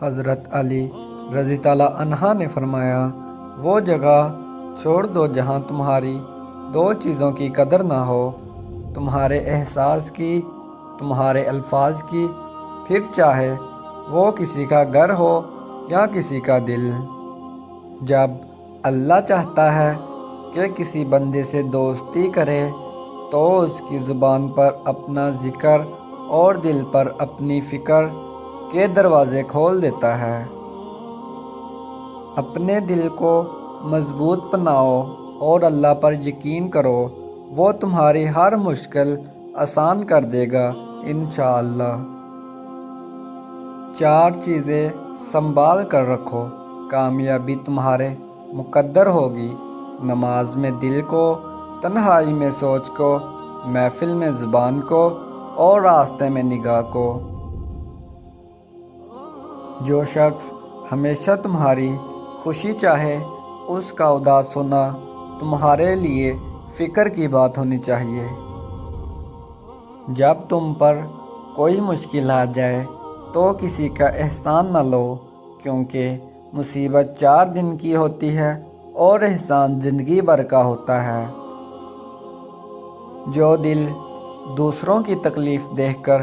حضرت علی رضی اللہ عنہ نے فرمایا، وہ جگہ چھوڑ دو جہاں تمہاری دو چیزوں کی قدر نہ ہو، تمہارے احساس کی، تمہارے الفاظ کی، پھر چاہے وہ کسی کا گھر ہو یا کسی کا دل۔ جب اللہ چاہتا ہے کہ کسی بندے سے دوستی کرے تو اس کی زبان پر اپنا ذکر اور دل پر اپنی فکر کے دروازے کھول دیتا ہے۔ اپنے دل کو مضبوط بناؤ اور اللہ پر یقین کرو، وہ تمہاری ہر مشکل آسان کر دے گا انشاءاللہ۔ 4 چیزیں سنبھال کر رکھو، کامیابی تمہارے مقدر ہوگی۔ نماز میں دل کو، تنہائی میں سوچ کو، محفل میں زبان کو اور راستے میں نگاہ کو۔ جو شخص ہمیشہ تمہاری خوشی چاہے، اس کا اداس ہونا تمہارے لیے فکر کی بات ہونی چاہیے۔ جب تم پر کوئی مشکل آ جائے تو کسی کا احسان نہ لو، کیونکہ مصیبت 4 دن کی ہوتی ہے اور احسان زندگی بھر کا ہوتا ہے۔ جو دل دوسروں کی تکلیف دیکھ کر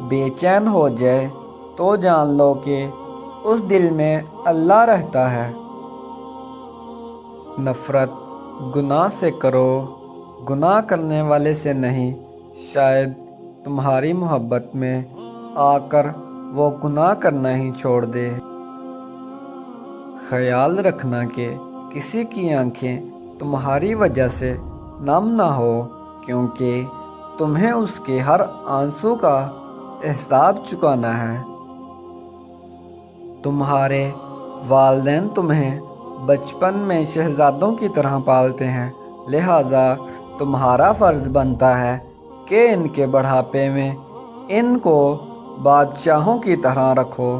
بے چین ہو جائے تو جان لو کہ اس دل میں اللہ رہتا ہے۔ نفرت گناہ سے کرو، گناہ کرنے والے سے نہیں، شاید تمہاری محبت میں آ کر وہ گناہ کرنا ہی چھوڑ دے۔ خیال رکھنا کہ کسی کی آنکھیں تمہاری وجہ سے نم نہ ہو، کیونکہ تمہیں اس کے ہر آنسو کا حساب چکانا ہے۔ تمہارے والدین تمہیں بچپن میں شہزادوں کی طرح پالتے ہیں، لہٰذا تمہارا فرض بنتا ہے کہ ان کے بڑھاپے میں ان کو بادشاہوں کی طرح رکھو۔